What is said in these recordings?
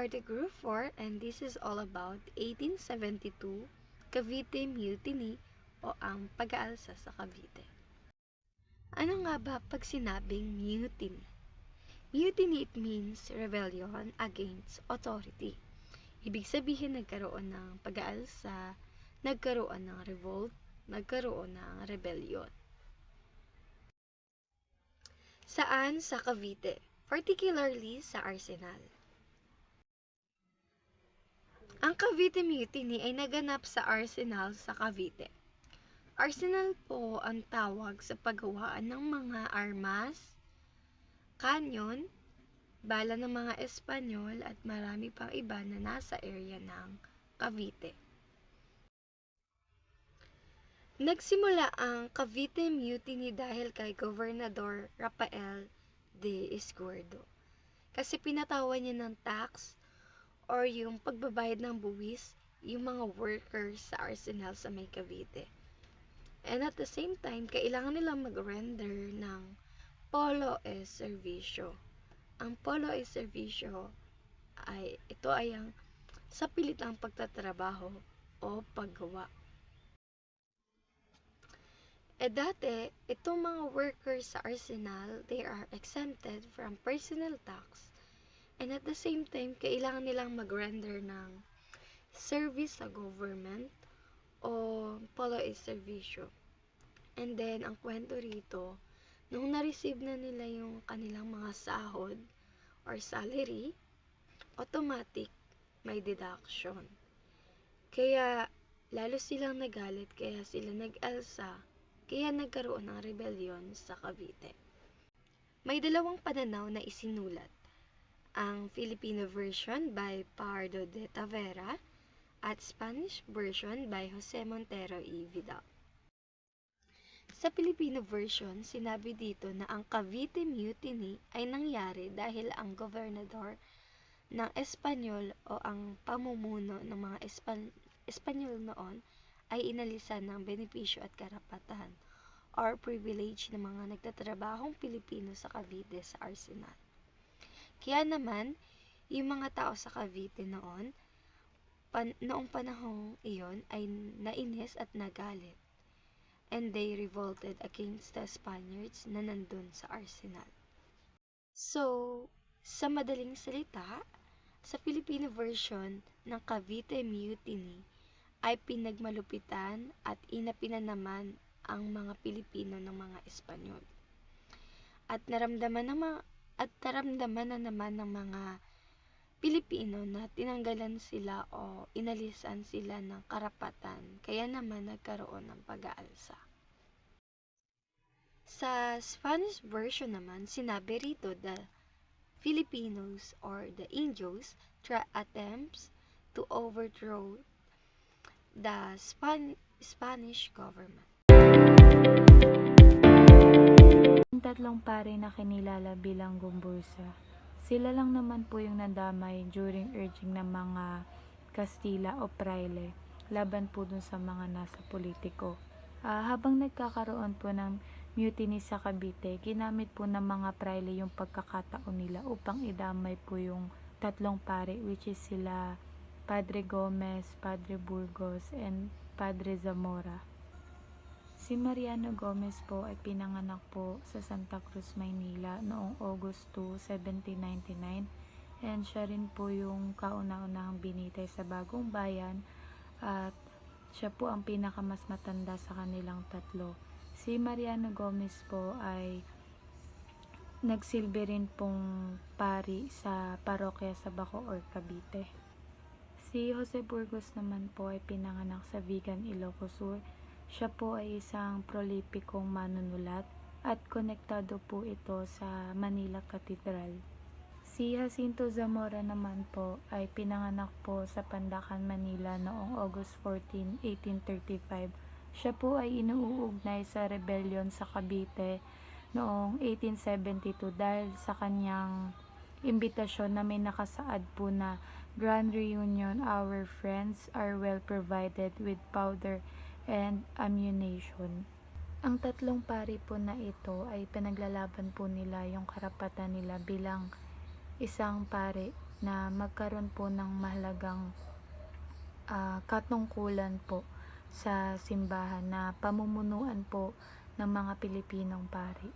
Party Group 4 and this is all about 1872 Cavite Mutiny o ang pag-aalsa sa Cavite. Ano nga ba pag sinabing mutiny? Mutiny, it means rebellion against authority. Ibig sabihin nagkaroon ng pag-aalsa, nagkaroon ng revolt, nagkaroon ng rebellion. Saan sa Cavite? Particularly sa Arsenal. Ang Cavite Mutiny ay naganap sa Arsenal sa Cavite. Arsenal po ang tawag sa paggawaan ng mga armas, kanyon, bala ng mga Espanyol at marami pang iba na nasa area ng Cavite. Nagsimula ang Cavite Mutiny dahil kay Gobernador Rafael de Izquierdo kasi pinatawan niya ng tax or yung pagbabayad ng buwis yung mga workers sa Arsenal sa may Cavite. And at the same time, kailangan nilang mag-render ng polo e servisyo. Ang polo e servisyo ito ay ang sa pilitang pagtatrabaho o paggawa. Dati, itong mga workers sa Arsenal, they are exempted from personal tax. And at the same time, kailangan nilang mag-render ng service sa government o polo e servisyo. And then, ang kwento rito, nung na-receive na nila yung kanilang mga sahod or salary, automatic may deduction. Kaya, lalo silang nagalit, kaya sila nag-alsa, kaya nagkaroon ng rebellion sa Cavite. May dalawang pananaw na isinulat. Ang Filipino version by Pardo de Tavera at Spanish version by Jose Montero y Vidal. Sa Filipino version, sinabi dito na ang Cavite Mutiny ay nangyari dahil ang gobernador ng Espanyol o ang pamumuno ng mga Espanyol noon ay inalisan ng benepisyo at karapatan or privilege ng mga nagtatrabahong Pilipino sa Cavite sa Arsenal. Kaya naman, yung mga tao sa Cavite noong panahong iyon ay nainis at nagalit. And they revolted against the Spaniards na nandun sa Arsenal. So, sa madaling salita, sa Filipino version ng Cavite Mutiny ay pinagmalupitan at inapinanaman ang mga Pilipino ng mga Espanyol. At naramdaman na naman ng mga Pilipino na tinanggalan sila o inalisan sila ng karapatan, kaya naman nagkaroon ng pag-aalsa. Sa Spanish version naman, sinabi rito the Filipinos or the Indios attempts to overthrow the Spanish government. Yung tatlong pare na kinilala bilang Gumbursa, sila lang naman po yung nadamay during urging ng mga Kastila o Fraile laban po dun sa mga nasa politiko. Habang nagkakaroon po ng mutiny sa Cavite, ginamit po ng mga Fraile yung pagkakataon nila upang idamay po yung tatlong pare, which is sila Padre Gomez, Padre Burgos, and Padre Zamora. Si Mariano Gomez po ay pinanganak po sa Santa Cruz, Maynila noong August 2, 1799 and siya rin po yung kauna-unahang binitay sa Bagong Bayan at siya po ang pinakamas matanda sa kanilang tatlo. Si Mariano Gomez po ay nagsilbi rin pong pari sa parokya sa Bacoor, Cavite. Si Jose Burgos naman po ay pinanganak sa Vigan, Ilocos Sur. Siya po ay isang prolipikong manunulat at konektado po ito sa Manila Cathedral. Si Jacinto Zamora naman po ay pinanganak po sa Pandacan, Manila noong August 14, 1835. Siya po ay inuugnay sa rebellion sa Cavite noong 1872 dahil sa kanyang imbitasyon na may nakasaad po na Grand Reunion, our friends are well provided with powder and ammunition. Ang tatlong pari po na ito ay pinaglalaban po nila yung karapatan nila bilang isang pare na magkaroon po ng mahalagang katungkulan po sa simbahan na pamumunuan po ng mga Pilipinong pari.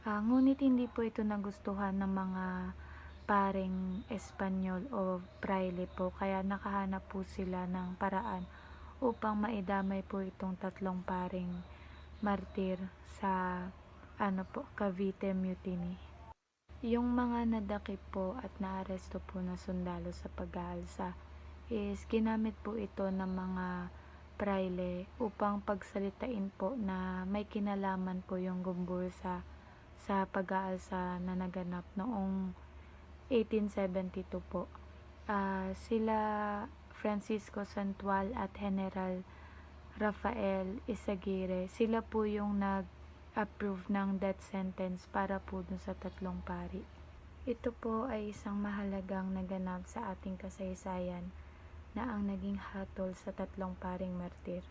Ngunit hindi po ito nagustuhan ng mga paring Espanyol o praile po, kaya nakahanap po sila ng paraan upang maidamay po itong tatlong paring martir sa Cavite Mutiny. Yung mga nadakip po at naaresto po na sundalo sa pag-aalsa is ginamit po ito ng mga praile upang pagsalitain po na may kinalaman po yung Gumbursa sa pag-aalsa na naganap noong 1872 po. Sila Francisco Santual at General Rafael Isaguirre, sila po yung nag-approve ng death sentence para po dun sa tatlong pari. Ito po ay isang mahalagang naganap sa ating kasaysayan na ang naging hatol sa tatlong paring martir.